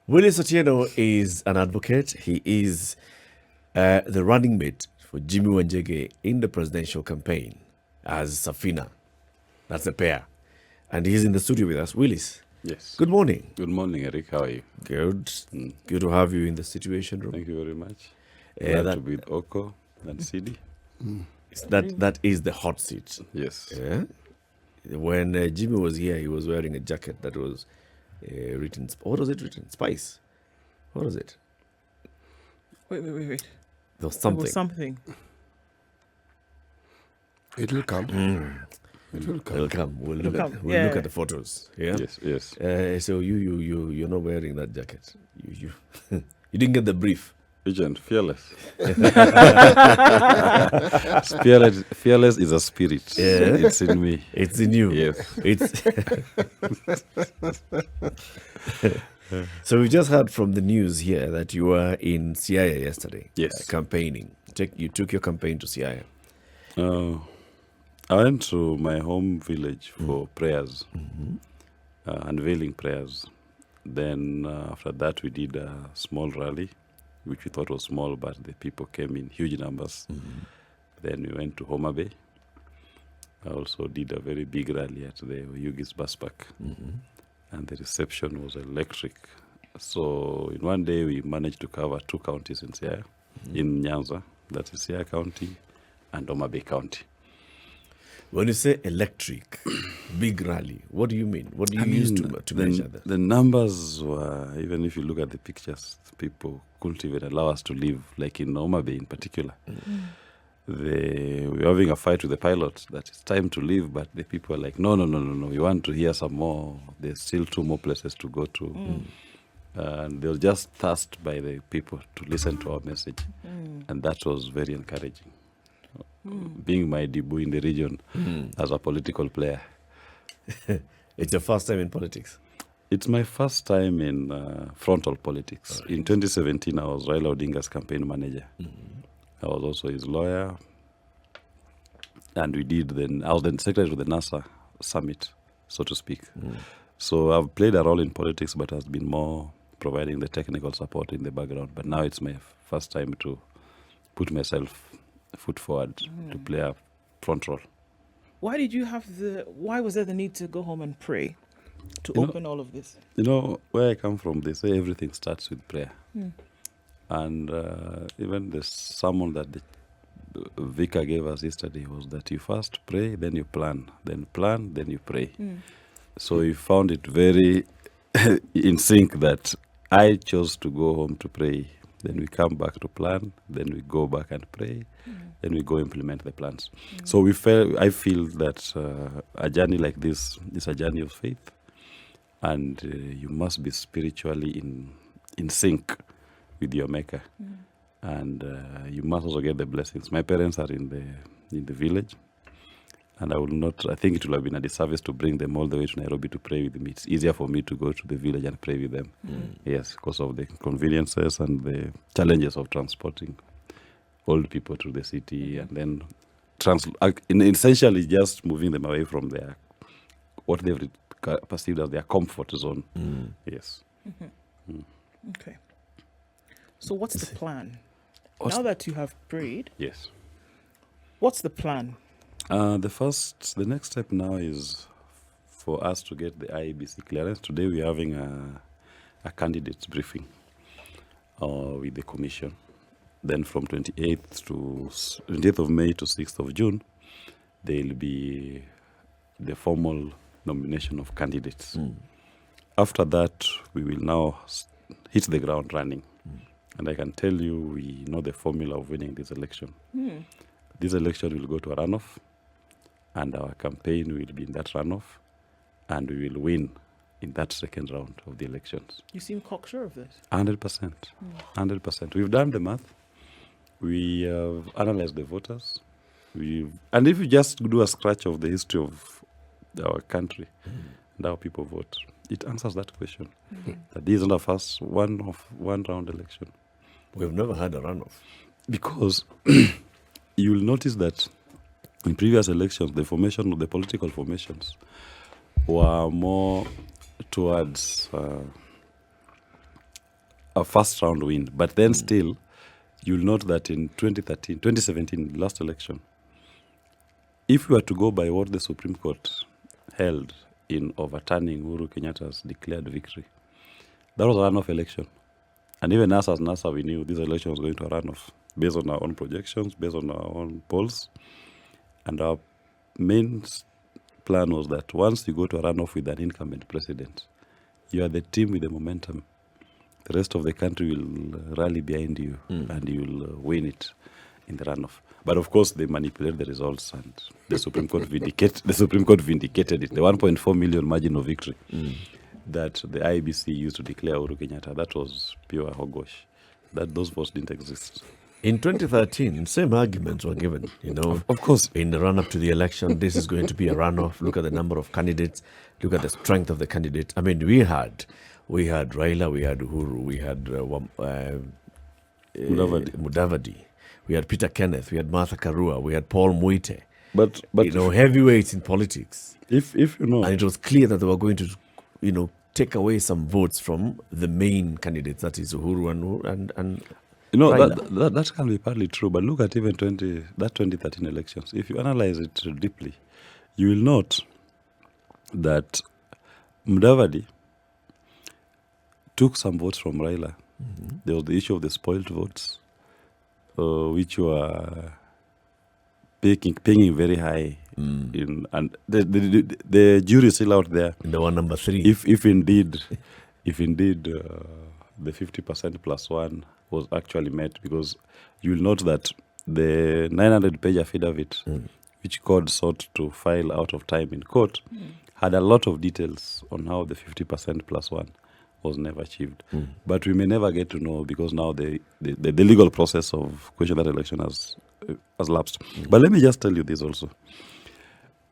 Willis OTIENO is an advocate. He is the running mate for Jimi Wanjigi in the presidential campaign as Safina. That's a pair. And he's in the studio with us. Willis. Yes. Good morning. Good morning, Eric. How are you? Good. Good to have you in the Situation Room. Thank you very much. Glad to be with Oko and Sidi. That is the hot seat. Yes. Yeah? When Jimmy was here, he was wearing a jacket that was written. What was it written? Spice. What was it? Wait. There was There something. was something. It will come. It will come. It'll come. We'll look Yeah. at the photos. Yeah. Yes. So you're not wearing that jacket. You you didn't get the brief. Agent, fearless. Fearless is a spirit. Yeah. It's in me. It's in you. Yes. It's So we just heard from the news here that you were in Siaya yesterday. Yes. Campaigning. You took your campaign to Siaya. I went to my home village for prayers, unveiling prayers. Then after that, we did a small rally, which we thought was small, but the people came in huge numbers. Then we went to Homa Bay. I also did a very big rally at the Oyugis bus park. And the reception was electric. So in one day, we managed to cover 2 counties in Siaya, in Nyanza, that is Siaya County, and Homa Bay County. When you say electric, big rally, what do you mean? What do you use to measure that? The numbers were, even if you look at the pictures, people couldn't even allow us to leave, like in Homa Bay in particular. We were having a fight with the pilot that it's time to leave, but the people are like, no, we want to hear some more. There's still 2 more places to go to. And they were just tasked by the people to listen to our message. And that was very encouraging. Being my debut in the region as a political player. It's your first time in politics? It's my first time in frontal politics. Right. In 2017, I was Raila Odinga's campaign manager. I was also his lawyer. And I was the secretary of the NASA summit, so to speak. So I've played a role in politics, but has been more providing the technical support in the background. But now it's my first time to put myself foot forward to play a front role. Why was there the need to go home and pray to open all of this? You know, where I come from, they say everything starts with prayer. And even the sermon that the vicar gave us yesterday was that you first pray, then you plan, then you pray. So we found it very in sync that I chose to go home to pray. Then we come back to plan, then we go back and pray, then we go implement the plans. So I feel that a journey like this is a journey of faith, and you must be spiritually in sync with your maker. And you must also get the blessings. My parents are in the village, and I think it would have been a disservice to bring them all the way to Nairobi to pray with me. It's easier for me to go to the village and pray with them. Yes, because of the conveniences and the challenges of transporting old people to the city, and then essentially just moving them away from what they've perceived as their comfort zone. Yes. Okay. So what's the plan? Now that you have prayed, Yes. what's the plan? The next step now is for us to get the IEBC clearance. Today we're having a candidates briefing with the commission. Then from 28th of May to 6th of June, there'll be the formal nomination of candidates. After that, we will now hit the ground running. And I can tell you, we know the formula of winning this election. This election will go to a runoff, and our campaign will be in that runoff, and we will win in that second round of the elections. You seem cocksure of this. 100%. 100%. We've done the math. We have analyzed the voters. And if you just do a scratch of the history of our country and how people vote, it answers that question. That this is not a first one round election. We've never had a runoff. Because you will notice that in previous elections, the political formations were more towards a first round win. But then still, you'll note that in 2017, last election, if we were to go by what the Supreme Court held in overturning Uhuru Kenyatta's declared victory, that was a runoff election. And even us as NASA, we knew this election was going to a runoff based on our own projections, based on our own polls. And our main plan was that once you go to a runoff with an incumbent president, you are the team with the momentum. The rest of the country will rally behind you and you will win it in the runoff. But of course, they manipulate the results, and the Supreme Court vindicated it. The 1.4 million margin of victory that the IBC used to declare Uhuru Kenyatta, that was pure hogwash. That those votes didn't exist. In 2013, same arguments were given, Of course. in the run-up to the election. This is going to be a runoff. Look at the number of candidates. Look at the strength of the candidates. I mean, we had Raila, we had Uhuru, we had Mudavadi, we had Peter Kenneth, we had Martha Karua, we had Paul Muite. But heavyweights in politics. if you know, And it was clear that they were going to, take away some votes from the main candidates, that is Uhuru and Raila. that can be partly true. But look at even 2013 elections. If you analyze it deeply, you will note that Mudavadi took some votes from Raila. There was the issue of the spoiled votes, which were paying very high. And the jury is still out there. The one number 3. If indeed the 50% plus one was actually met, because you will note that the 900-page affidavit, which court sought to file out of time in court, had a lot of details on how the 50% plus one was never achieved. But we may never get to know, because now the legal process of questioning that election has lapsed. But let me just tell you this also.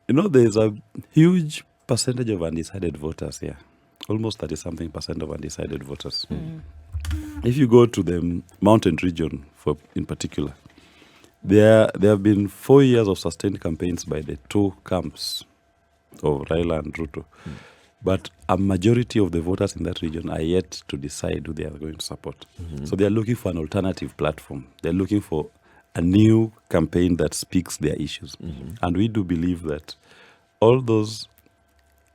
There's a huge percentage of undecided voters here. Almost 30-something% of undecided voters. If you go to the mountain region, in particular, there have been 4 years of sustained campaigns by the two camps of Raila and Ruto. But a majority of the voters in that region are yet to decide who they are going to support. So they are looking for an alternative platform. They're looking for a new campaign that speaks their issues. And we do believe that all those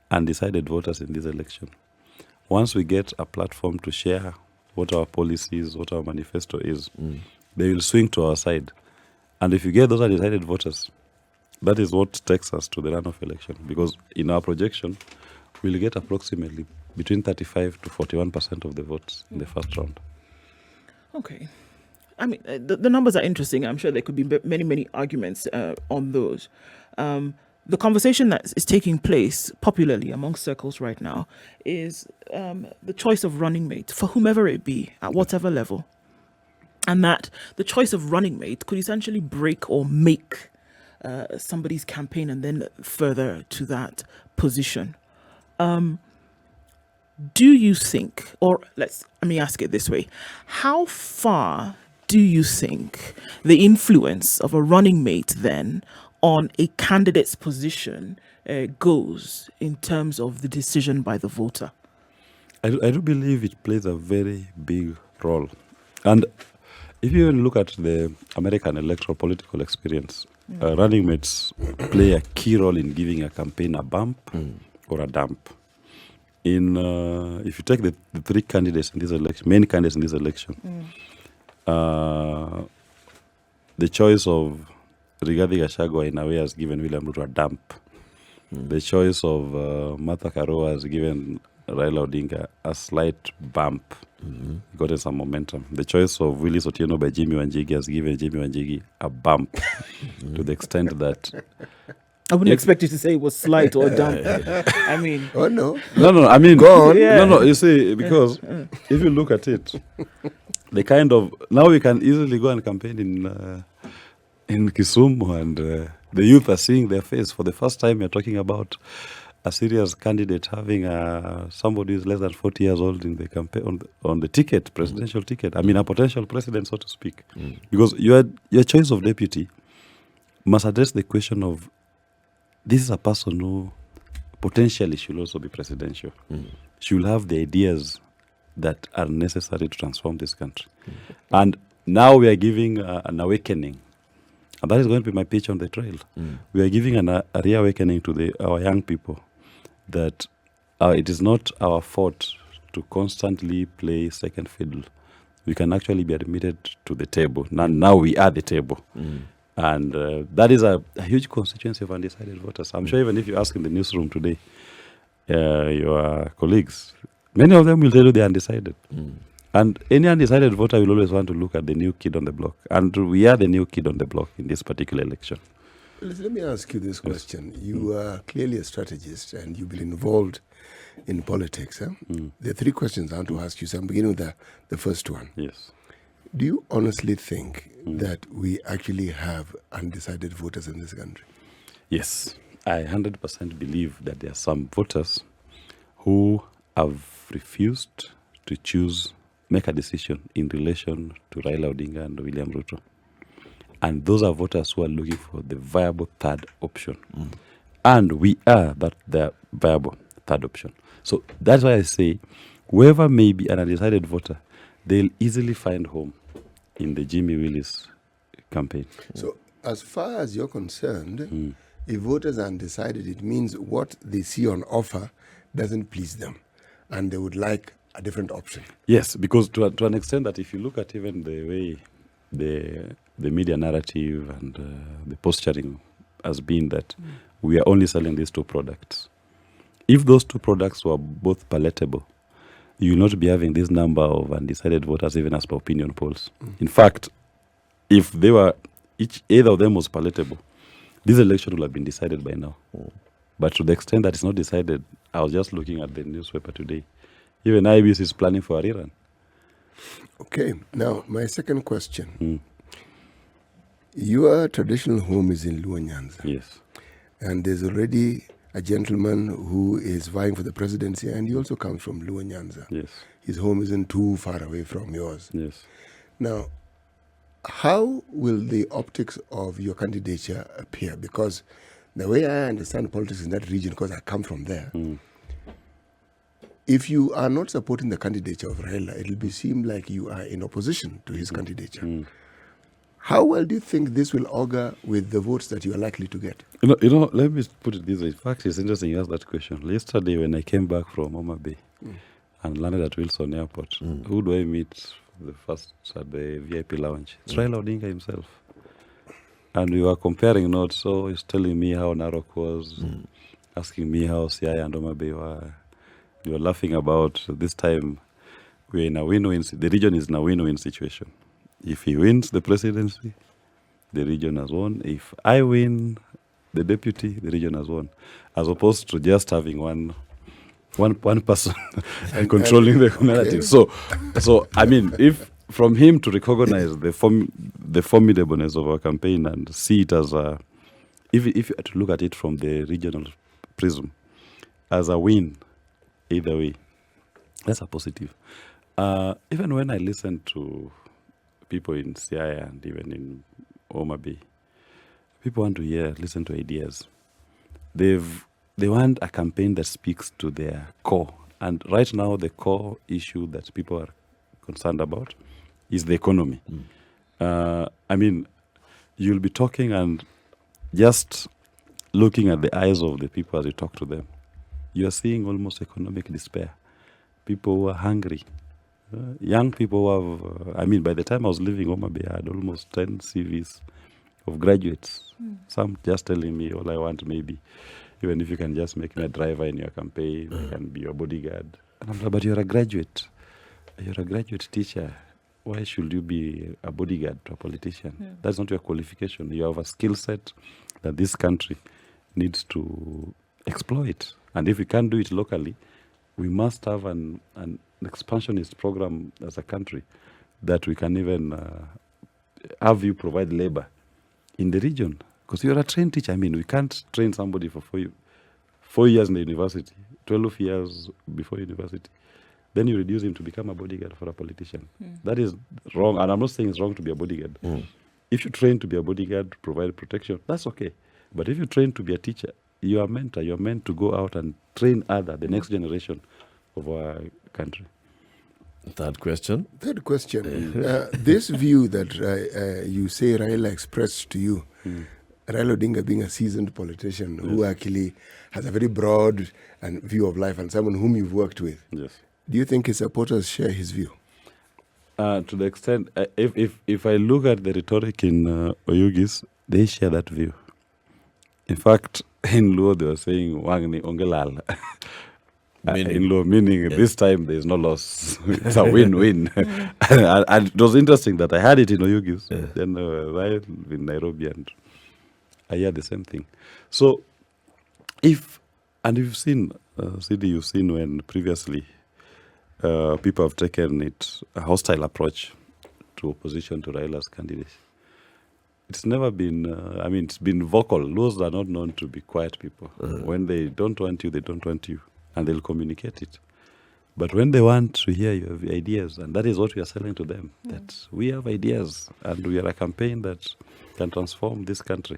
undecided voters in this election, once we get a platform to share what our policy is, what our manifesto is, they will swing to our side. And if you get those undecided voters, that is what takes us to the runoff election. Because in our projection, we'll get approximately between 35 to 41% of the votes in the first round. Okay. I mean, the numbers are interesting. I'm sure there could be many, many arguments on those. The conversation that is taking place popularly among circles right now is the choice of running mate, for whomever it be, at whatever level. And that the choice of running mate could essentially break or make somebody's campaign and then further to that position. Do you think, or let me ask it this way, how far do you think the influence of a running mate then on a candidate's position goes in terms of the decision by the voter? I do believe it plays a very big role. And if you even look at the American electoral political experience, running mates play a key role in giving a campaign a bump or a dump. If you take the three candidates in this election, main candidates in this election, the choice of Rigathi Gachagua in a way has given William Ruto a dump. The choice of Martha Karua has given Raila Odinga a slight bump, gotten some momentum. The choice of WILLIS OTIENO by Jimi Wanjigi has given Jimi Wanjigi a bump to the extent that... I wouldn't expect you to say it was slight or dump. I mean... Oh, no. No, I mean... Go on. Yeah. No, you see, because if you look at it, the kind of... Now we can easily go and campaign in Kisumu, and the youth are seeing their face. For the first time, you're talking about a serious candidate having somebody who's less than 40 years old in the campaign on the ticket, presidential ticket. I mean, a potential president, so to speak. Because your choice of deputy must address the question of, this is a person who potentially should also be presidential. She will have the ideas that are necessary to transform this country. And now we are giving an awakening. And that is going to be my pitch on the trail. We are giving a reawakening to our young people that it is not our fault to constantly play second fiddle. We can actually be admitted to the table. Now we are the table. And that is a huge constituency of undecided voters. I'm sure even if you ask in the newsroom today, your colleagues, many of them will tell you they're undecided. And any undecided voter will always want to look at the new kid on the block. And we are the new kid on the block in this particular election. Let me ask you this question. You are clearly a strategist and you've been involved in politics. There are three questions I want to ask you. So I'm beginning with the first one. Yes. Do you honestly think that we actually have undecided voters in this country? Yes. I 100% believe that there are some voters who have refused to make a decision in relation to Raila Odinga and William Ruto. And those are voters who are looking for the viable third option. And we are the viable third option. So that's why I say, whoever may be an undecided voter, they'll easily find home in the Jimi WILLIS campaign. So as far as you're concerned, if voters are undecided, it means what they see on offer doesn't please them. And they would like a different option. Yes, because to an extent that if you look at even the way the media narrative and the posturing has been that we are only selling these two products. If those two products were both palatable, you will not be having this number of undecided voters even as per opinion polls. In fact, if they were either of them was palatable, this election would have been decided by now. But to the extent that it's not decided, I was just looking at the newspaper today. Even IBC is planning for a rerun. Okay. Now, my second question. Your traditional home is in Luo Nyanza. Yes. And there's already a gentleman who is vying for the presidency, and he also comes from Luo Nyanza. Yes. His home isn't too far away from yours. Yes. Now, how will the optics of your candidature appear? Because the way I understand politics in that region, because I come from there, if you are not supporting the candidature of Raila, it will seem like you are in opposition to his candidature. How well do you think this will augur with the votes that you are likely to get? You know, let me put it this way. In fact, it's interesting you asked that question. Yesterday, when I came back from Homa Bay and landed at Wilson Airport, who do I meet the first at the VIP lounge? It's Raila Odinga himself. And we were comparing notes, so he's telling me how Narok was, asking me how Siaya and Homa Bay were. We were laughing about this time we're in a win-win. The region is in a win-win situation. If he wins the presidency, the region has won. If I win the deputy, the region has won. As opposed to just having one person and controlling the narrative. So I mean, if from him to recognize the formidableness of our campaign and see it as if you had to look at it from the regional prism, as a win, either way, that's a positive. Even when I listen to people in Siaya and even in Homa Bay, people want to listen to ideas. They want a campaign that speaks to their core. And right now, the core issue that people are concerned about is the economy. I mean, you'll be talking and just looking at the eyes of the people as you talk to them, you are seeing almost economic despair. People who are hungry. Young people who have, by the time I was leaving Homa Bay, I had almost 10 CVs of graduates. Some just telling me, all I want maybe, even if you can just make me a driver in your campaign, I can be your bodyguard. And I'm like, but you're a graduate. You're a graduate teacher. Why should you be a bodyguard to a politician? That's not your qualification. You have a skill set that this country needs to exploit. And if we can't do it locally, we must have an expansionist program as a country that we can even have you provide labor in the region. Because you're a trained teacher. We can't train somebody for 4 years in the university, 12 years before university. Then you reduce him to become a bodyguard for a politician. That is wrong. And I'm not saying it's wrong to be a bodyguard. If you train to be a bodyguard, to provide protection, that's okay. But if you train to be a teacher, you are a mentor. You're meant to go out and train the next generation of our country. Third question. Third question. This view that you say Raila expressed to you, Raila Odinga being a seasoned politician who actually has a very broad and view of life and someone whom you've worked with, Yes. do you think his supporters share his view? To the extent, if I look at the rhetoric in Oyugis, they share that view. In fact, in Luo, they were saying, Wangni Ongelal. In Luo, meaning this time there is no loss. It's a win-win. And it was interesting that I had it in Oyugis, then while in Nairobi, and I hear the same thing. So, you've seen, CD, you've seen when previously people have taken a hostile approach to opposition to Raila's candidacy. It's never been, it's been vocal. Luos are not known to be quiet people. When they don't want you, they don't want you. And they'll communicate it. But when they want to hear your ideas, and that is what we are selling to them, that we have ideas and we are a campaign that can transform this country.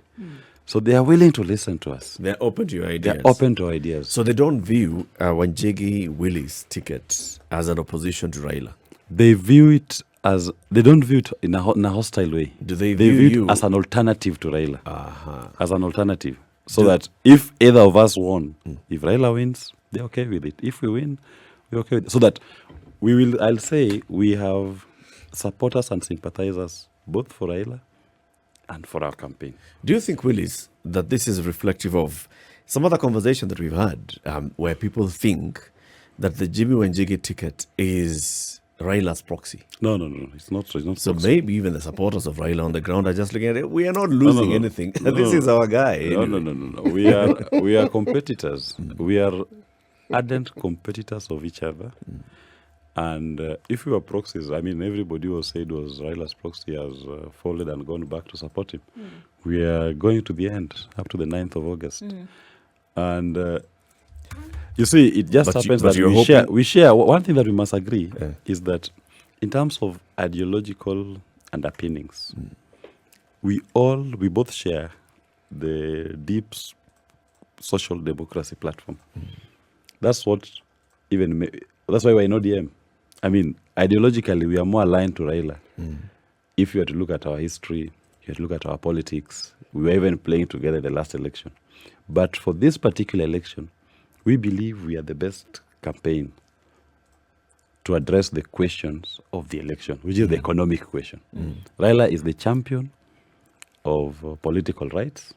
So they are willing to listen to us. They're open to your ideas. They're open to ideas. So they don't view Wanjigi Willis ticket as an opposition to Raila. They view it as, they don't view it in a hostile way. Do they They view view you it as an alternative to Raila. Uh-huh. As an alternative. So that if either of us won, if Raila wins, they're okay with it. If we win, we're okay with it. So that I'll say we have supporters and sympathizers both for Raila and for our campaign. Do you think, Willis, that this is reflective of some other conversation that we've had where people think that the Jimi Wanjigi ticket is Raila's proxy? No, it's not. So maybe even the supporters of Raila on the ground are just looking at it. We are not losing anything. This is our guy. Anyway. No. We are competitors. We are ardent competitors of each other. And if we were proxies, everybody who said was Raila's proxy has folded and gone back to support him. We are going to the end, up to the 9th of August. And you see, it just happens that we share. One thing that we must agree is that in terms of ideological underpinnings, we both share the deep social democracy platform. That's why we're in ODM. Ideologically, we are more aligned to Raila. If you were to look at our history, you were to look at our politics, we were even playing together in the last election. But for this particular election, we believe we are the best campaign to address the questions of the election, which is the economic question. Raila is the champion of political rights.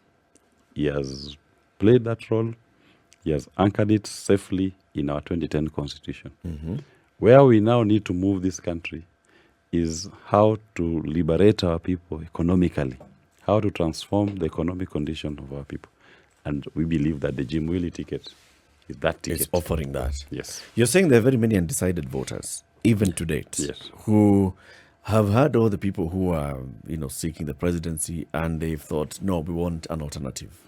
He has played that role. He has anchored it safely in our 2010 constitution. Where we now need to move this country is how to liberate our people economically, how to transform the economic condition of our people. And we believe that the Jim Willie ticket is that ticket. It's offering that. Yes. You're saying there are very many undecided voters, even to date, who have heard all the people who are, seeking the presidency, and they've thought, no, we want an alternative.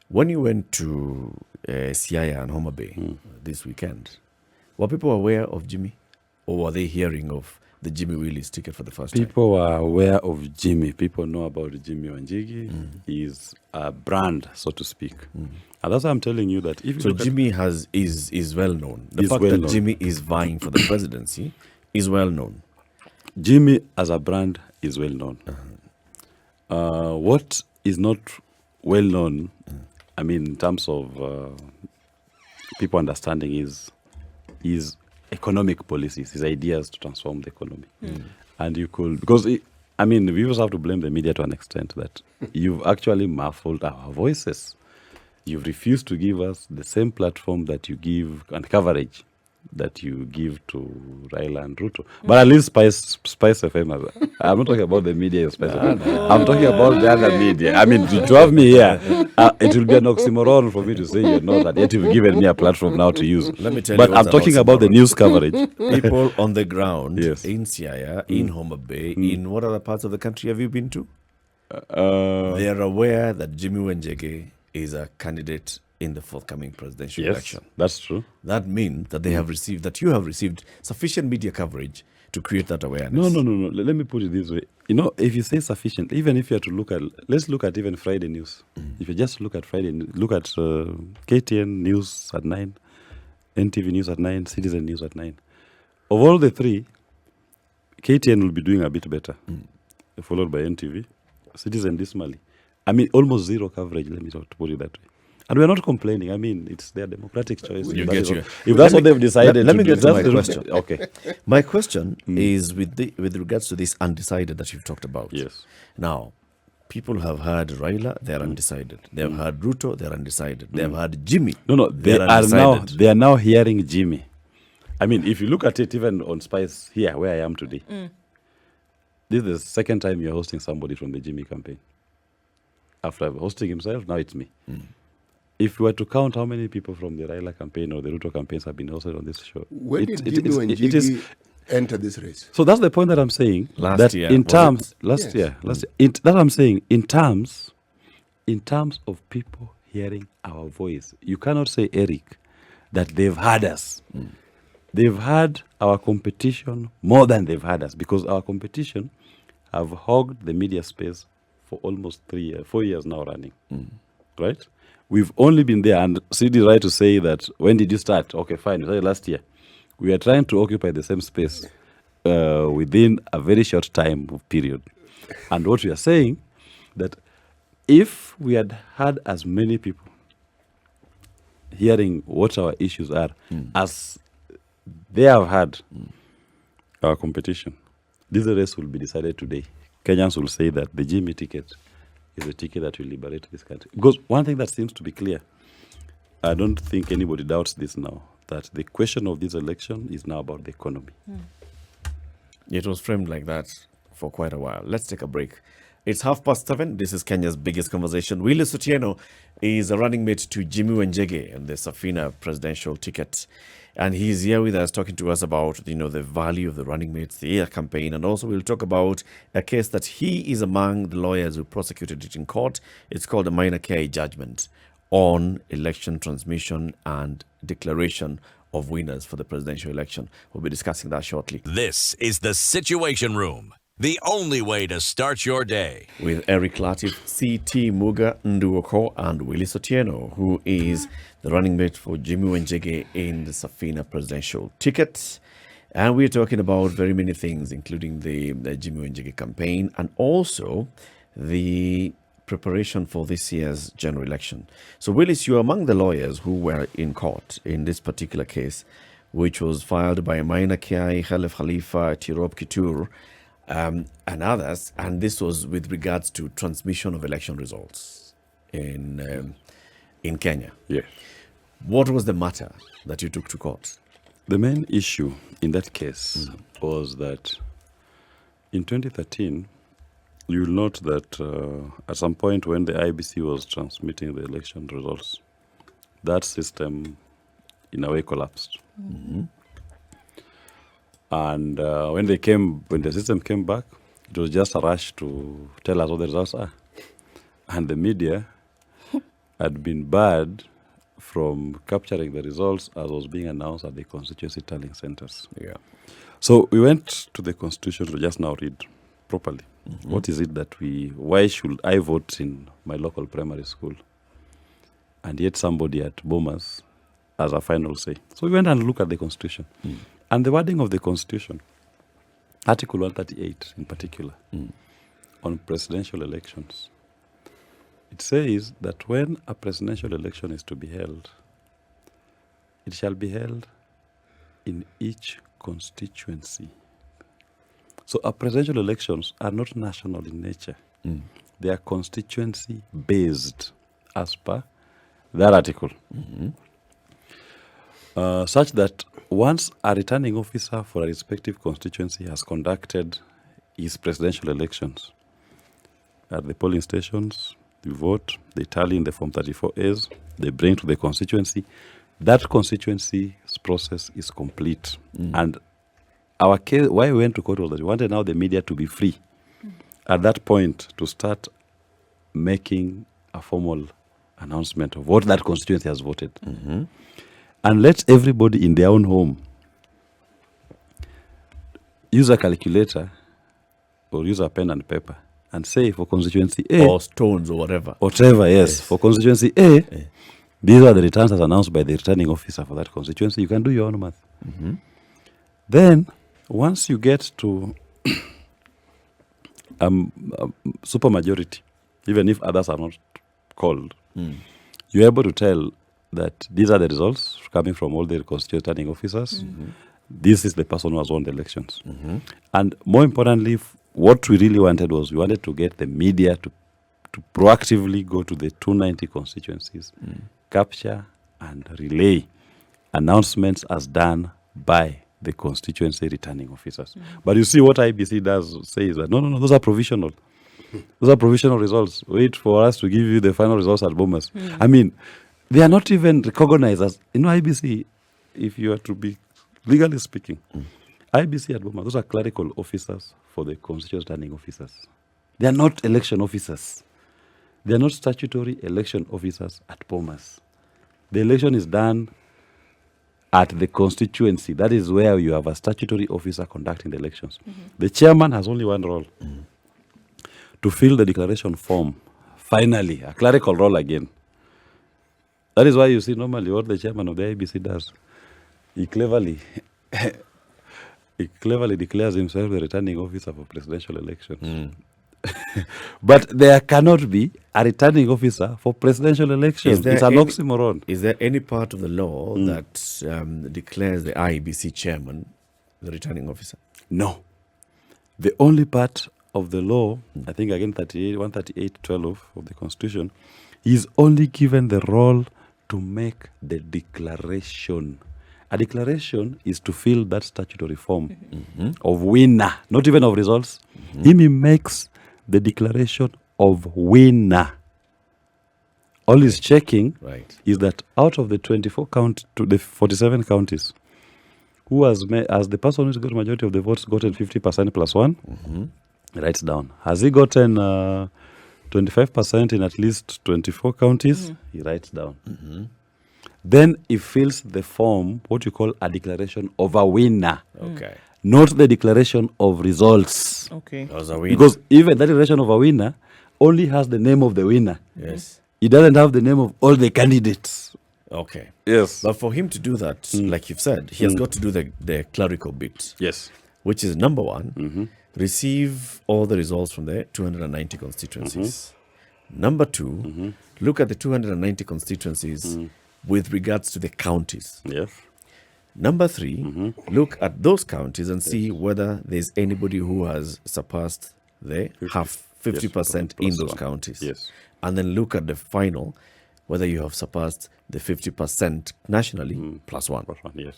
When you went to Siaya and Homa Bay this weekend, were people aware of Jimi, or were they hearing of the Jimi Willis ticket for the first time? People are aware of Jimi. People know about Jimi Wanjigi. He's a brand, so to speak. And that's why I'm telling you that if you look Jimi is well known. The fact that Jimi is vying for the presidency is well known. Jimi as a brand is well known. What is not well known, in terms of people understanding is economic policies, his ideas to transform the economy. And you could, because we also have to blame the media to an extent that you've actually muffled our voices. You've refused to give us the same platform that you give and coverage that you give to Raila and Ruto. But at least SpiceFM, I'm not talking about the media of SpiceFM. I'm talking about the other media. To have me here, it will be an oxymoron for me to say you're not, and yet you've given me a platform now to use. Let me tell but you I'm talking about the news coverage. People on the ground Yes. in Siaya, in Homa Bay, in what other parts of the country have you been to? They are aware that Jimi Wanjigi is a candidate in the forthcoming presidential election. That's true. That means that you have received sufficient media coverage to create that awareness. No. Let me put it this way. If you say sufficient, even if you have to let's look at even Friday news. If you just look at Friday, look at KTN News at 9, NTV News at 9, Citizen News at 9. of all the three, KTN will be doing a bit better, followed by NTV, Citizen dismally. I mean, almost zero coverage, let me put it that way. And we're not complaining. I mean, it's their democratic choice. You That get is you. all. If that's what they've decided let me to do, get to my that's the- question. Okay. My question is with regards to this undecided that you've talked about. Yes. Now, people have heard Raila, they're undecided. They've heard Ruto, they're undecided. They've heard Jimmy. No, they are now hearing Jimi. I mean, if you look at it even on Spice here, where I am today, this is the second time you're hosting somebody from the Jimi campaign. After hosting himself, now it's me. If you were to count how many people from the Raila campaign or the Ruto campaigns have been hosted on this show, When did Jimi and Wanjigi enter this race? So that's the point that I'm saying. Last that year, in was terms, it? last Yes. year, that I'm saying in terms of people hearing our voice, you cannot say, Eric, that they've heard us. They've heard our competition more than they've heard us, because our competition have hogged the media space for almost 4 years now running. Right? We've only been there, and CD right to say that when did you start? Okay, fine, you started last year. We are trying to occupy the same space within a very short time period. And what we are saying, that if we had had as many people hearing what our issues are as they have had our competition, this race will be decided today. Kenyans will say that the Jimi ticket is a ticket that will liberate this country. Because one thing that seems to be clear, I don't think anybody doubts this now, that the question of this election is now about the economy. It was framed like that for quite a while. Let's take a break. It's 7:30. This is Kenya's biggest conversation. WILLIS Otieno is a running mate to Jimi Wanjigi and the Safina presidential ticket. And he's here with us talking to us about, the value of the running mates, the campaign, and also we'll talk about a case that he is among the lawyers who prosecuted it in court. It's called a minor KI judgment on election transmission and declaration of winners for the presidential election. We'll be discussing that shortly. This is the Situation Room, the only way to start your day. With Eric Latif, CT Muga Nduoko, and WILLIS Otieno, who is the running mate for Jimi Wanjigi in the Safina presidential ticket. And we're talking about very many things, including the Jimi Wanjigi campaign and also the preparation for this year's general election. So, WILLIS, you're among the lawyers who were in court in this particular case, which was filed by Maina Kiai, Khalif Khalifa, Tirop Kitur, and others. And this was with regards to transmission of election results in Kenya. Yeah. What was the matter that you took to court? The main issue in that case was that in 2013, you will note that at some point when the IBC was transmitting the election results, that system in a way collapsed. And when the system came back, it was just a rush to tell us what the results are. And the media had been barred from capturing the results as was being announced at the constituency tallying centers. Yeah. So we went to the Constitution to just now read properly. What is it that why should I vote in my local primary school? And yet somebody at Bomas has a final say. So we went and looked at the Constitution. And the wording of the Constitution, Article 138 in particular, on presidential elections, it says that when a presidential election is to be held, it shall be held in each constituency. So our presidential elections are not national in nature. They are constituency based as per that article. Such that once a returning officer for a respective constituency has conducted his presidential elections at the polling stations, they vote, they tally in the Form 34As, they bring to the constituency. That constituency's process is complete. And our case, why we went to court was that we wanted now the media to be free at that point to start making a formal announcement of what that constituency has voted. And let everybody in their own home use a calculator or use a pen and paper and say for constituency A, Or stones or whatever. whatever, yes. For constituency A, these are the returns as announced by the returning officer for that constituency. You can do your own math. Then, once you get to supermajority, even if others are not called, you're able to tell that these are the results coming from all the constituent returning officers. This is the person who has won the elections. And more importantly, what we really wanted was we wanted to get the media to proactively go to the 290 constituencies, capture and relay announcements as done by the constituency returning officers. But you see what IBC does say is that, no, those are provisional. Those are provisional results. Wait for us to give you the final results at Bomas. I mean, they are not even recognized as, IBC, if you are to be legally speaking, IBC at Bomas, those are clerical officers for the constituency returning officers. They are not election officers. They are not statutory election officers at Bomas. The election is done at the constituency. That is where you have a statutory officer conducting the elections. The chairman has only one role, to fill the declaration form. Finally, a clerical role again. That is why you see normally what the chairman of the IBC does. He cleverly declares himself the returning officer for presidential elections. But there cannot be a returning officer for presidential elections. It's an oxymoron. Is there any part of the law that declares the IBC chairman the returning officer? No. The only part of the law, I think again 138.12 of the Constitution, is only given the role to make the declaration. A declaration is to fill that statutory form of winner, not even of results. He makes the declaration of winner. All he's checking is that out of the 24 to the 47 counties, who has the person who's got the majority of the votes gotten 50% plus one? He writes down. Has he gotten 25% in at least 24 counties? He writes down. Then he fills the form, what you call a declaration of a winner. Okay. Not the declaration of results. Okay. Because even that declaration of a winner only has the name of the winner. Yes. It doesn't have the name of all the candidates. Okay. Yes. But for him to do that, like you've said, he has got to do the clerical bit. Yes. Which is number one, receive all the results from the 290 constituencies. Number two, look at the 290 constituencies with regards to the counties. Yes. Number three, look at those counties and see whether there's anybody who has surpassed the 50% in those counties. Yes. And then look at the final, whether you have surpassed the 50% nationally plus one. Yes.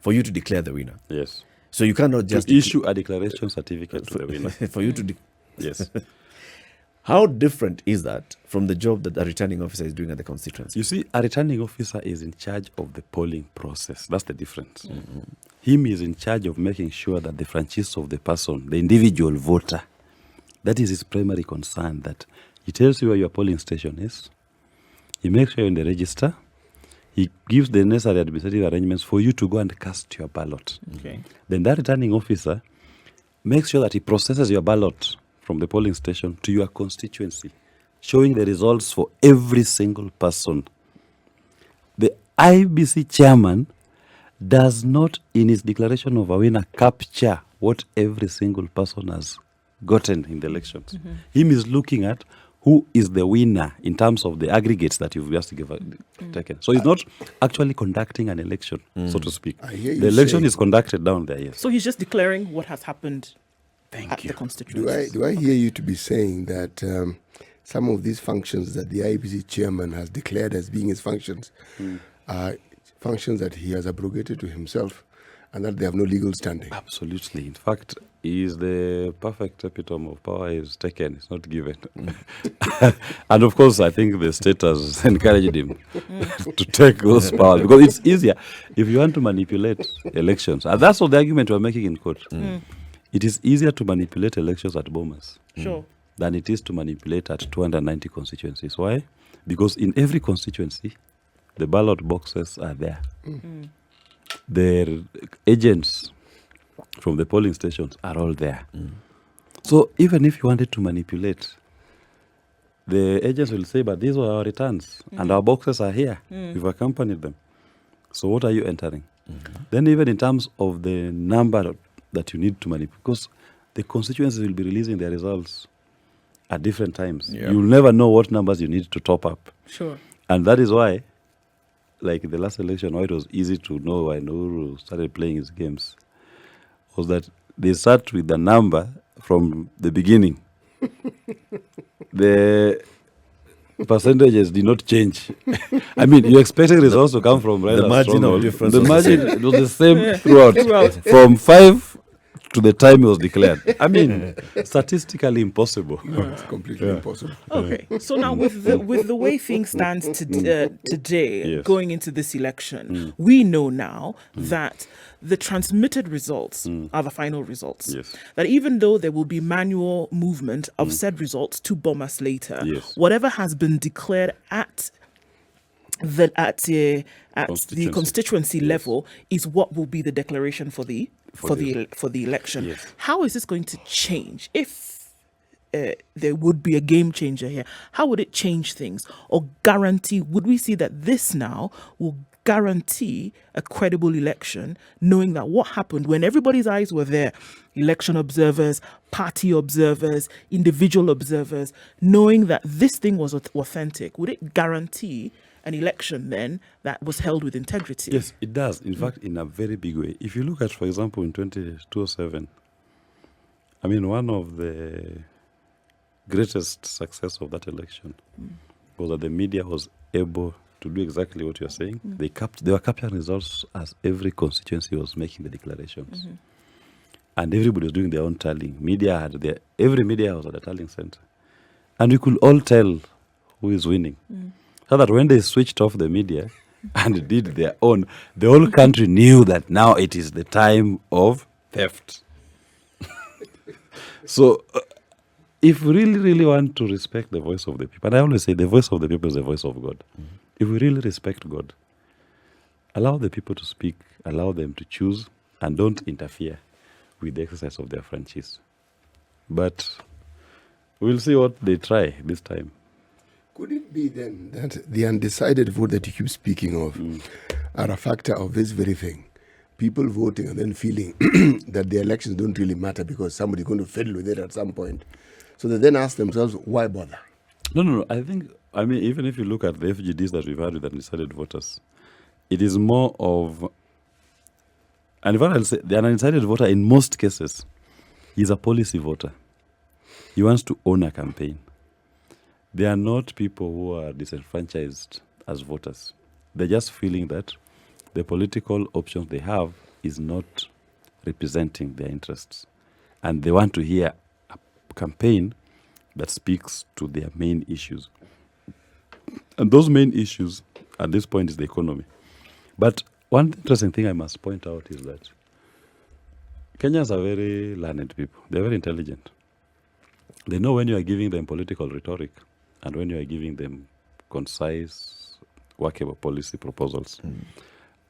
For you to declare the winner. Yes. So you cannot just issue a declaration certificate to the winner. for you to Yes. How different is that from the job that a returning officer is doing at the constituency? You see, a returning officer is in charge of the polling process. That's the difference. Him is in charge of making sure that the franchise of the person, the individual voter, that is his primary concern, that he tells you where your polling station is. He makes sure you're in the register. He gives the necessary administrative arrangements for you to go and cast your ballot. Okay. Then that returning officer makes sure that he processes your ballot from the polling station to your constituency, showing the results for every single person. The IBC chairman does not, in his declaration of a winner, capture what every single person has gotten in the elections. Him is looking at who is the winner in terms of the aggregates that you've just taken. So he's not actually conducting an election, so to speak. The election is conducted down there, yes. So he's just declaring what has happened at you. the constituency. Do I hear you to be saying that some of these functions that the IBC chairman has declared as being his functions are functions that he has abrogated to himself and that they have no legal standing? Absolutely. In fact, he is the perfect epitome of power is taken, it's not given. And of course, I think the state has encouraged him to take those powers because it's easier if you want to manipulate elections. And that's what the argument we're making in court. It is easier to manipulate elections at Bomas than it is to manipulate at 290 constituencies. Why? Because in every constituency, the ballot boxes are there. The agents from the polling stations are all there. So even if you wanted to manipulate, the agents will say, but these were our returns and our boxes are here. We've accompanied them. So what are you entering? Then even in terms of the number that you need to manipulate, because the constituencies will be releasing their results at different times. Yep. You'll never know what numbers you need to top up. Sure. And that is why, like the last election, why it was easy to know why Nuru started playing his games, was that they start with the number from the beginning. The percentages did not change. I mean, you expected results to come from The margin of difference The was the margin same. it was the same throughout, from 5 to the time it was declared. I mean, statistically impossible. No, it's completely impossible. Okay, so now with the way things stand today, Yes. going into this election, we know now that the transmitted results are the final results. Yes. That even though there will be manual movement of said results to Bomas later, Yes. whatever has been declared at the constituency level is what will be the declaration for the election. Yes. How is this going to change if there would be a game changer here? How would it change things or guarantee? Would we see that this now will guarantee a credible election, knowing that what happened when everybody's eyes were there, election observers, party observers, individual observers, knowing that this thing was authentic? Would it guarantee an election then that was held with integrity? Yes, it does. In fact, in a very big way. If you look at, for example, in 2007, I mean, one of the greatest success of that election was that the media was able to do exactly what you're saying. They were capturing results as every constituency was making the declarations. And everybody was doing their own tallying. Every media was at the tallying center. And we could all tell who is winning. So that when they switched off the media and did their own, the whole country knew that now it is the time of theft. So, if we really, really want to respect the voice of the people, and I always say the voice of the people is the voice of God. If we really respect God, allow the people to speak, allow them to choose, and don't interfere with the exercise of their franchise. But we'll see what they try this time. Could it be then that the undecided vote that you keep speaking of are a factor of this very thing? People voting and then feeling that the elections don't really matter because somebody's going to fiddle with it at some point. So they then ask themselves, why bother? No. I mean, even if you look at the FGDs that we've had with undecided voters, it is more of, and what I'll say, the undecided voter in most cases is a policy voter. He wants to own a campaign. They are not people who are disenfranchised as voters. They're just feeling that the political options they have is not representing their interests. And they want to hear a campaign that speaks to their main issues. And those main issues at this point is the economy. But one interesting thing I must point out is that Kenyans are very learned people. They're very intelligent. They know when you are giving them political rhetoric and when you are giving them concise, workable policy proposals.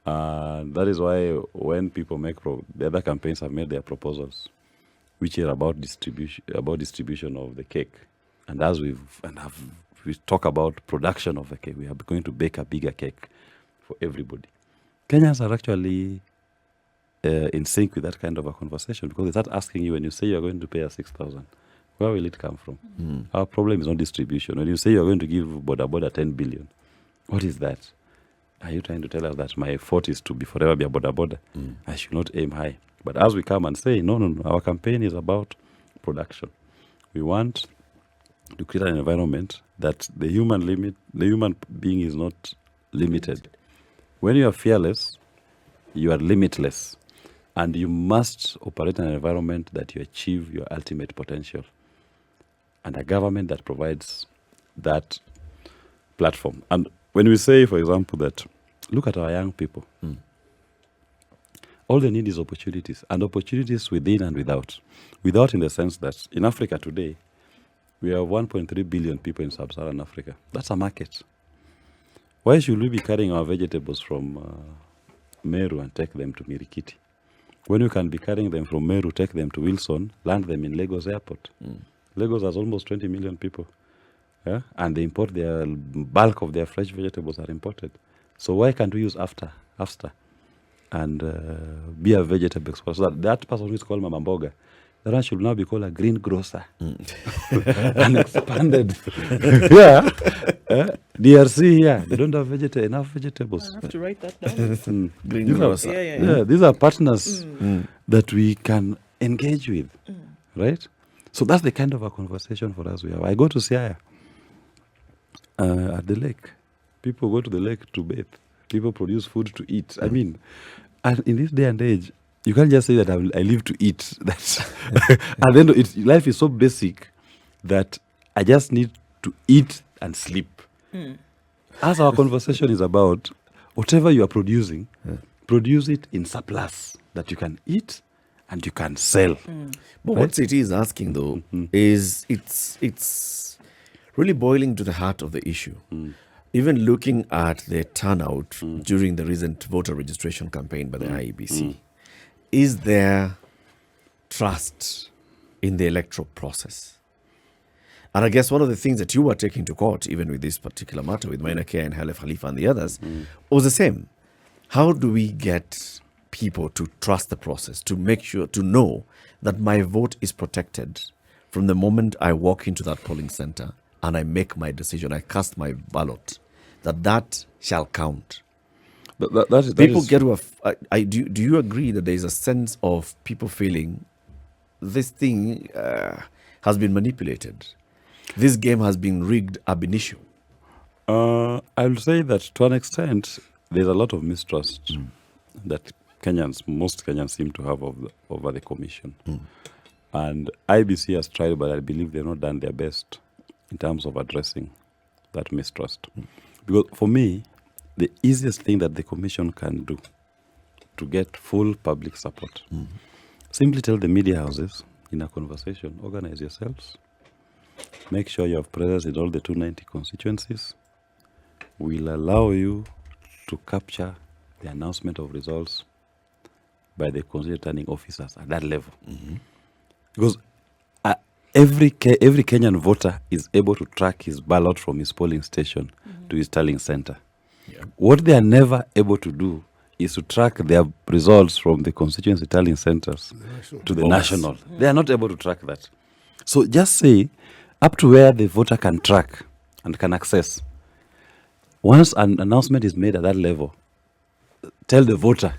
That is why when people make the other campaigns have made their proposals, which are about distribution of the cake, and as we talk about production of the cake, we are going to bake a bigger cake for everybody. Kenyans are actually in sync with that kind of a conversation because they start asking you when you say you are going to pay us 6,000. Where will it come from? Our problem is not distribution. When you say you are going to give Boda 10 billion, what is that? Are you trying to tell us that my effort is to forever be a Boda? I should not aim high. But as we come and say, no, our campaign is about production. We want to create an environment that the human being is not limited. When you are fearless, you are limitless. And you must operate in an environment that you achieve your ultimate potential. And a government that provides that platform. And when we say, for example, that look at our young people, all they need is opportunities, and opportunities within and without. Without in the sense that in Africa today, we have 1.3 billion people in sub-Saharan Africa. That's a market. Why should we be carrying our vegetables from Meru and take them to Mirikiti? When we can be carrying them from Meru, take them to Wilson, land them in Lagos airport. Lagos has almost 20 million people. Yeah? And they import bulk of their fresh vegetables are imported. So why can't we use AFTA and be a vegetable expert. So that person who is called Mama Mboga, that one should now be called a greengrocer. And expanded. Yeah. DRC here, they don't have enough vegetables. I have to write that down. Greengrocer. Yeah. These are partners that we can engage with, right? So that's the kind of a conversation for us we have. I go to Siaya at the lake. People go to the lake to bathe. People produce food to eat. I mean, and in this day and age, you can't just say that I live to eat. That's and then life is so basic that I just need to eat and sleep. As our conversation is about, whatever you are producing, produce it in surplus that you can eat and you can sell. But what City is asking, though, is it's really boiling to the heart of the issue. Even looking at the turnout during the recent voter registration campaign by the IEBC, is there trust in the electoral process? And I guess one of the things that you were taking to court, even with this particular matter, with Maina Kea and Halef Khalifa and the others, was the same. How do we get people to trust the process, to make sure, to know that my vote is protected from the moment I walk into that polling center and I make my decision, I cast my ballot, that shall count? But People get to do you agree that there is a sense of people feeling this thing has been manipulated? This game has been rigged ab initio. I'll say that to an extent, there's a lot of mistrust that most Kenyans seem to have over the commission. And IBC has tried, but I believe they've not done their best in terms of addressing that mistrust. Because for me, the easiest thing that the commission can do to get full public support, simply tell the media houses in a conversation, organize yourselves, make sure you have presence in all the 290 constituencies. We'll allow you to capture the announcement of results by the constituent returning officers at that level. Because every Kenyan voter is able to track his ballot from his polling station to his tallying center. What they are never able to do is to track their results from the constituency tallying centers to the national. They are not able to track that. So just say, up to where the voter can track and can access. Once an announcement is made at that level, tell the voter.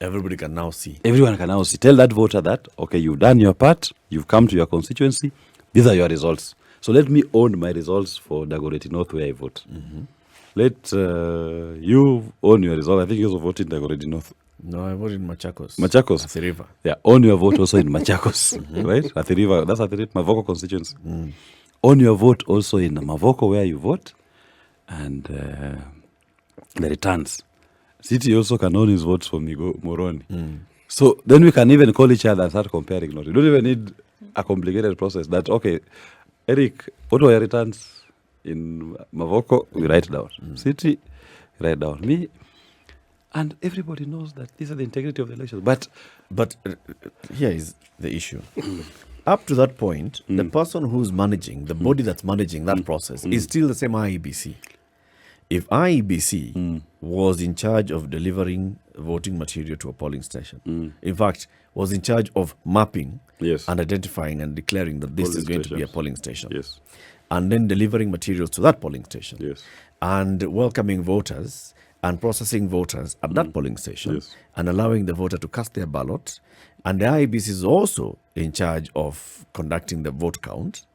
Everybody can now see. Everyone can now see. Tell that voter that, okay, you've done your part, you've come to your constituency, these are your results. So let me own my results for Dagoretti North where I vote. Let you own your result. I think you also vote in Dagoretti North. No, I voted in Machakos. Machakos. Athi River. Yeah, own your vote also in Machakos, right? Athi River, that's Athi River, Mavoko constituency. Own your vote also in Mavoko where you vote, and the returns. City also can own his votes for Moroni. So then we can even call each other and start comparing. You don't even need a complicated process. That, okay, Eric, what were your returns in Mavoko? We write down. City, write down. Me. And everybody knows that these are the integrity of the elections. But here is the issue. Up to that point, the person who's managing, the body that's managing that process is still the same IEBC. If IEBC was in charge of delivering voting material to a polling station, in fact, was in charge of mapping and identifying and declaring that this is going to be a polling station, and then delivering materials to that polling station, and welcoming voters and processing voters at that polling station, and allowing the voter to cast their ballot, and the IEBC is also in charge of conducting the vote count.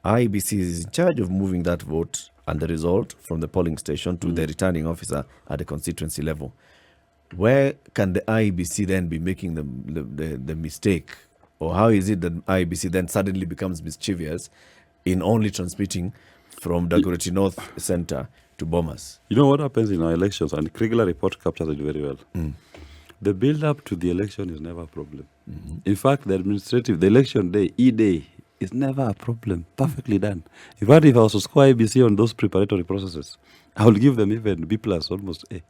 IEBC is in charge of moving that vote and the result from the polling station to the returning officer at the constituency level. Where can the IEBC then be making the mistake? Or how is it that IEBC then suddenly becomes mischievous in only transmitting from Dagoretti North Center to Bomas? You know what happens in our elections, and Kriegler report captures it very well. The build-up to the election is never a problem. In fact, the election day, E-Day, is never a problem. Perfectly done. In fact, if I was to score IBC on those preparatory processes, I will give them even B+, almost A.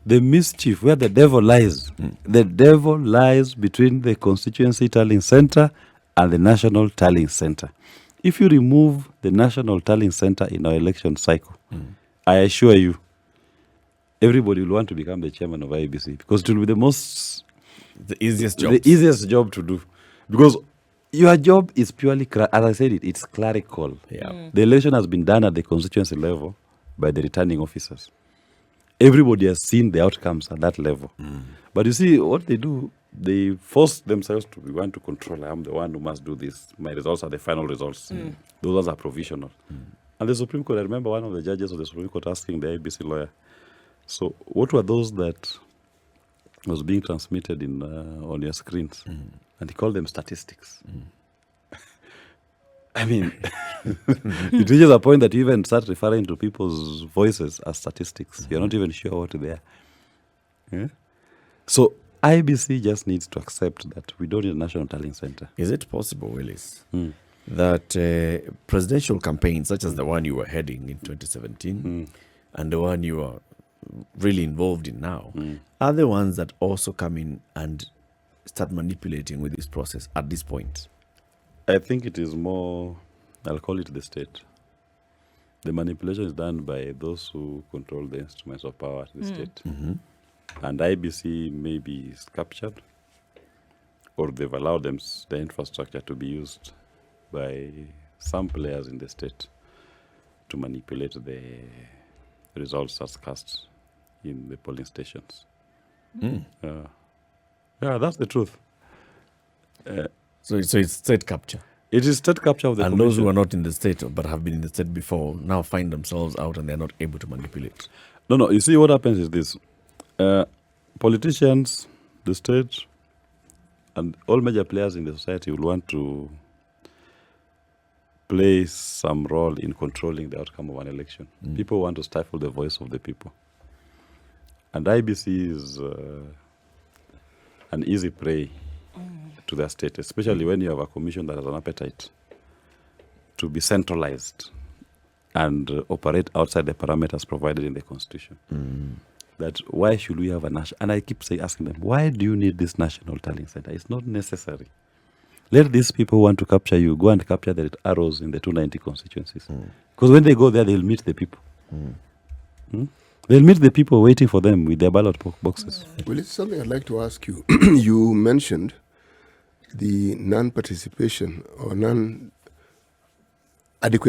The mischief, where the devil lies, the devil lies between the constituency tallying center and the national tallying center. If you remove the national tallying center in our election cycle, I assure you, everybody will want to become the chairman of IBC because it will be The easiest job. the easiest job to do. Because your job is purely, as I said, it's clerical. Yeah. The election has been done at the constituency level by the returning officers. Everybody has seen the outcomes at that level. But you see, what they do, they force themselves to want to control. I'm the one who must do this. My results are the final results. Those ones are provisional. And the Supreme Court, I remember one of the judges of the Supreme Court asking the IBC lawyer, so what were those that was being transmitted in on your screens? And he called them statistics. I mean, it reaches a point that you even start referring to people's voices as statistics. You're not even sure what they are. Yeah? So IBC just needs to accept that we don't need a national tallying center. Is it possible, Willis, that presidential campaigns such as the one you were heading in 2017 and the one you are really involved in now are the ones that also come in and start manipulating with this process at this point? I think it is more, I'll call it the state. The manipulation is done by those who control the instruments of power at the state. And IBC maybe is captured, or they've allowed them the infrastructure to be used by some players in the state to manipulate the results as cast in the polling stations. Yeah, that's the truth. So it's state capture. It is state capture of the And those commission. who are not in the state but have been in the state before now find themselves out and they're not able to manipulate. No, you see what happens is this. Politicians, the state, and all major players in the society will want to play some role in controlling the outcome of an election. People want to stifle the voice of the people. And IBC is an easy prey to their state, especially when you have a commission that has an appetite to be centralized and operate outside the parameters provided in the Constitution. That why should we have a national... And I keep asking them, why do you need this national tallying center? It's not necessary. Let these people who want to capture you go and capture the arrows in the 290 constituencies. Because when they go there, they'll meet the people. They'll meet the people waiting for them with their ballot boxes. Well, it's something I'd like to ask you. You mentioned the non-participation or non-adequate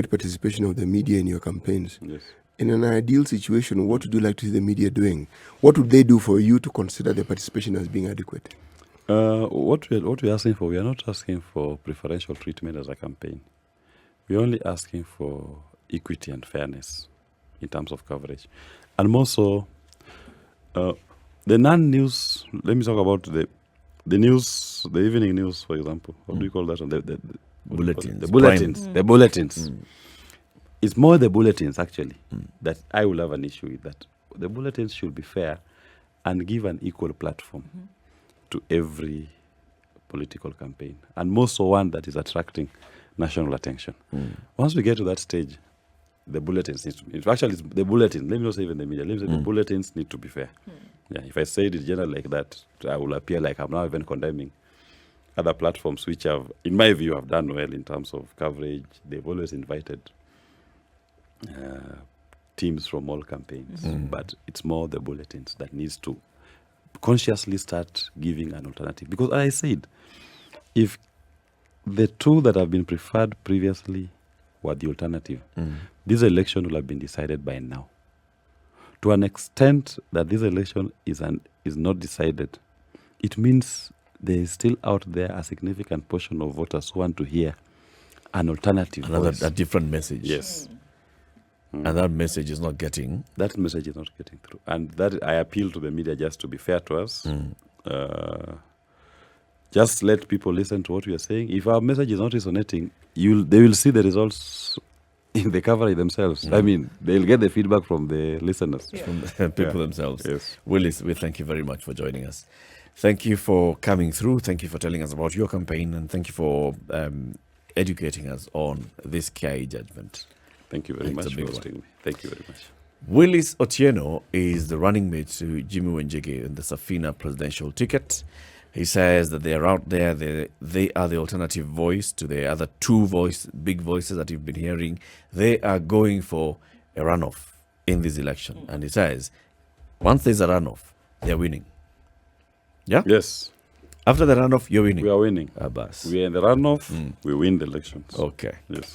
participation of the media in your campaigns. Yes. In an ideal situation, what would you like to see the media doing? What would they do for you to consider the participation as being adequate? What we're asking for, we are not asking for preferential treatment as a campaign. We're only asking for equity and fairness in terms of coverage. And more so, the non-news, let me talk about the news, the evening news, for example. What do you call that? The Bulletins. The bulletins. The bulletins. It's more the bulletins, actually, that I will have an issue with that. The bulletins should be fair and give an equal platform to every political campaign, and more so one that is attracting national attention. Once we get to that stage, the bulletins need to be, actually it's the bulletins, let me not say even the media, let me say the bulletins need to be fair. Yeah, if I say it in general like that, I will appear like I'm now even condemning other platforms which have, in my view, have done well in terms of coverage. They've always invited teams from all campaigns, but it's more the bulletins that needs to consciously start giving an alternative. Because as I said, if the two that have been preferred previously were the alternative, this election will have been decided by now. To an extent that this election is not decided, it means there is still out there a significant portion of voters who want to hear an alternative voice. A different message. Yes. And that message is not getting... That message is not getting through. And that I appeal to the media just to be fair to us. Just let people listen to what we are saying. If our message is not resonating, they will see the results in the coverage themselves. I mean, they'll get the feedback from the listeners. From the people themselves. Yes. Willis, we thank you very much for joining us. Thank you for coming through. Thank you for telling us about your campaign. And thank you for educating us on this KI judgment. Thank you very It's much a for big hosting me. Thank you very much. Willis Otieno is the running mate to Jimi Wanjigi in the Safina presidential ticket. He says that they are out there. They are the alternative voice to the other two big voices that you've been hearing. They are going for a runoff in this election. And he says Once there's a runoff, they're winning. Yeah? Yes, After the runoff, you're winning. we are winning. Abbas. We are in the runoff, we win the elections. Okay. Yes.